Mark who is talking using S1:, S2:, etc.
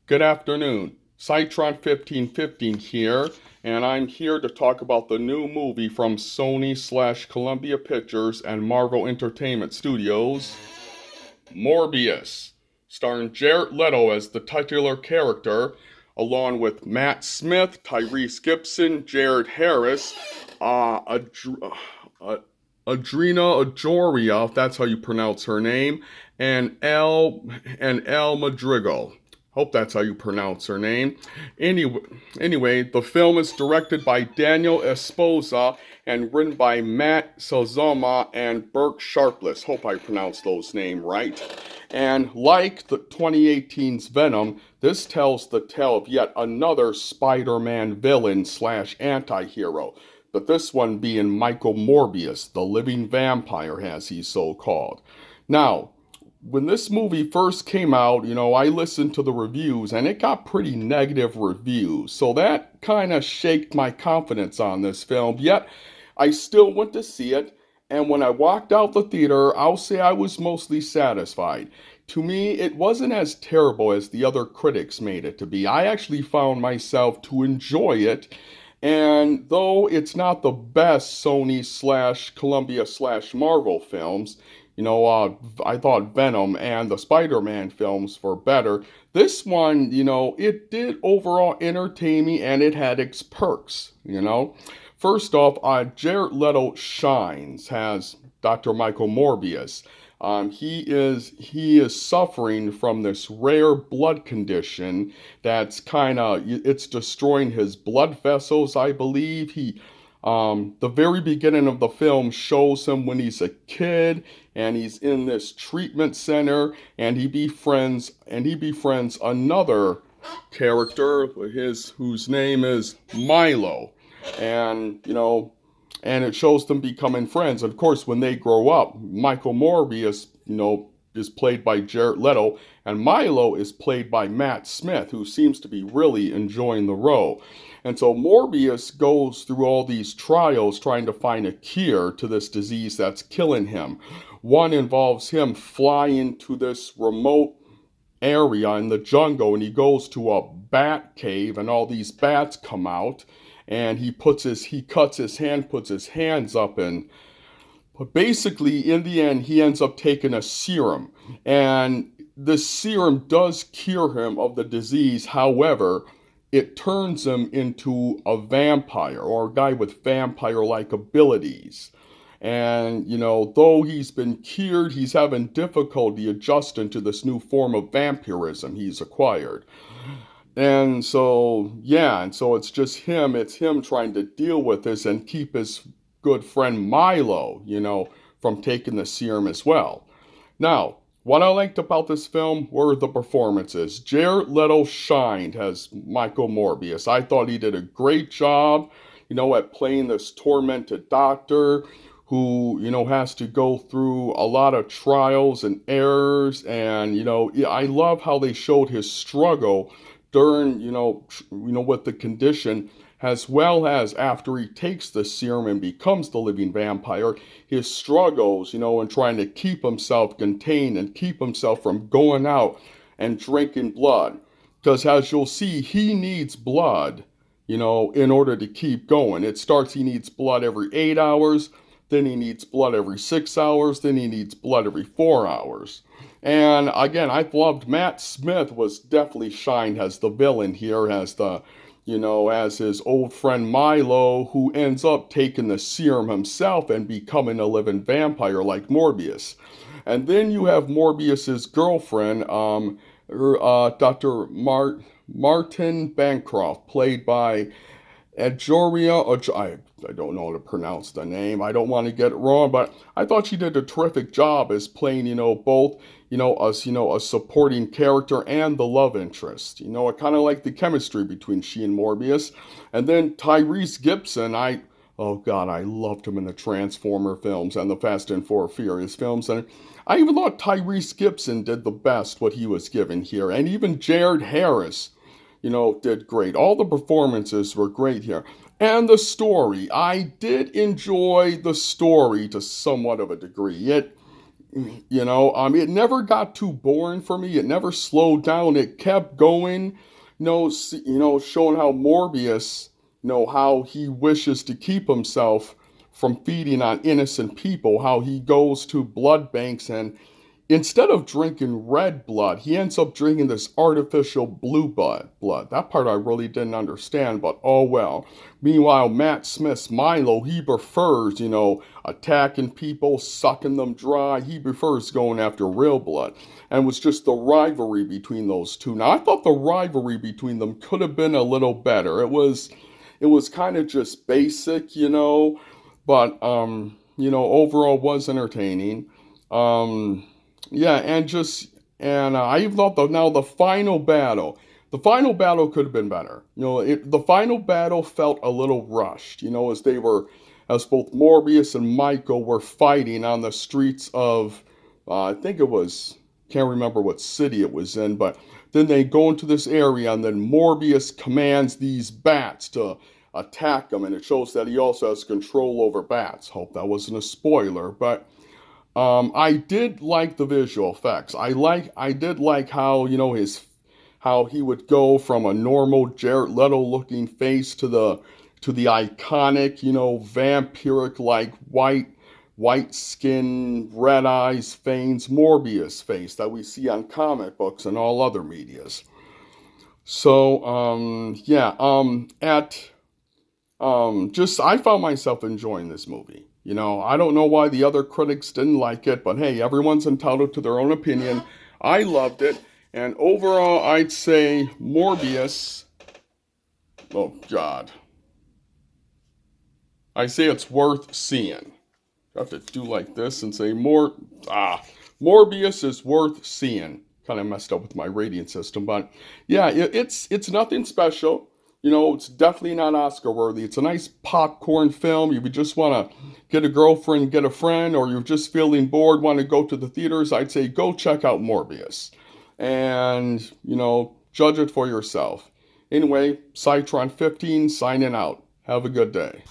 S1: Good afternoon. Cytron 1515 here, and I'm here to talk about the new movie from Sony/Columbia Pictures and Marvel Entertainment Studios, Morbius, starring Jared Leto as the titular character, along with Matt Smith, Tyrese Gibson, Jared Harris, uh, Adrena Ajoria, if that's how you pronounce her name, and El Madrigal. Hope that's how you pronounce her name. Anyway, the film is directed by Daniel Esposa and written by Matt Sazoma and Burke Sharpless. Hope I pronounced those names right. And like the 2018's Venom, this tells the tale of yet another Spider-Man villain slash anti-hero, but this one being Michael Morbius, the living vampire, as he's so called. Now, when this movie first came out, I listened to the reviews and it got pretty negative reviews. So that kind of shaked my confidence on this film. Yet, I still went to see it. And when I walked out the theater, I'll say I was mostly satisfied. To me, it wasn't as terrible as the other critics made it to be. I actually found myself to enjoy it. And though it's not the best Sony/Columbia/Marvel films, I thought Venom and the Spider-Man films were better. This one, it did overall entertain me and it had its perks. First off, Jared Leto shines as Dr. Michael Morbius. He is suffering from this rare blood condition that's it's destroying his blood vessels, I believe. The very beginning of the film shows him when he's a kid and he's in this treatment center and he befriends another character whose name is Milo. And it shows them becoming friends. Of course, when they grow up, Michael Morbius, is played by Jared Leto, and Milo is played by Matt Smith, who seems to be really enjoying the role. And so Morbius goes through all these trials trying to find a cure to this disease that's killing him. One involves him flying to this remote area in the jungle, and he goes to a bat cave, and all these bats come out, and he cuts his hand, puts his hands up, but basically in the end he ends up taking a serum, and the serum does cure him of the disease. However, it turns him into a vampire, or a guy with vampire-like abilities. And, though he's been cured, he's having difficulty adjusting to this new form of vampirism he's acquired. And so it's just it's him trying to deal with this and keep his good friend Milo, from taking the serum as well. Now, what I liked about this film were the performances. Jared Leto shined as Michael Morbius. I thought he did a great job, at playing this tormented doctor who, has to go through a lot of trials and errors. And, I love how they showed his struggle during, with the condition, as well as after he takes the serum and becomes the living vampire, his struggles, in trying to keep himself contained and keep himself from going out and drinking blood. Because as you'll see, he needs blood, in order to keep going. It starts, he needs blood every 8 hours, then he needs blood every 6 hours, then he needs blood every 4 hours. And again, I loved Matt Smith was definitely shined as the villain here, as as his old friend Milo, who ends up taking the serum himself and becoming a living vampire like Morbius. And then you have Morbius's girlfriend, Dr. Martin Bancroft, played by Ajoria. I don't know how to pronounce the name. I don't want to get it wrong, but I thought she did a terrific job as playing, both, a supporting character and the love interest. I kind of like the chemistry between she and Morbius. And then Tyrese Gibson, I loved him in the Transformer films and the Fast and Furious films. And I even thought Tyrese Gibson did the best what he was given here. And even Jared Harris, did great. All the performances were great here. And the story, I did enjoy the story to somewhat of a degree. It never got too boring for me. It never slowed down. It kept going. Showing how Morbius, how he wishes to keep himself from feeding on innocent people. How he goes to blood banks and instead of drinking red blood, he ends up drinking this artificial blue blood. That part I really didn't understand, but oh well. Meanwhile, Matt Smith's Milo, he prefers, attacking people, sucking them dry. He prefers going after real blood. And it was just the rivalry between those two. Now, I thought the rivalry between them could have been a little better. It was kind of just basic, but overall was entertaining. Um, yeah, I even thought the final battle could have been better. The final battle felt a little rushed. As both Morbius and Michael were fighting on the streets of, I think it was, can't remember what city it was in, but then they go into this area and then Morbius commands these bats to attack him, and it shows that he also has control over bats. Hope that wasn't a spoiler, but. I did like the visual effects. I did like how how he would go from a normal Jared Leto looking face to the iconic vampiric like white skin, red eyes, fangs Morbius face that we see on comic books and all other medias. So at just I found myself enjoying this movie. I don't know why the other critics didn't like it, but hey, everyone's entitled to their own opinion. I loved it, and overall, I'd say Morbius. Oh God, I say it's worth seeing. I have to do like this and say Morbius is worth seeing. Kind of messed up with my rating system, but yeah, it's nothing special. It's definitely not Oscar worthy. It's a nice popcorn film. If you just want to get a girlfriend, get a friend, or you're just feeling bored, want to go to the theaters, I'd say go check out Morbius. And, judge it for yourself. Anyway, Cytron 15 signing out. Have a good day.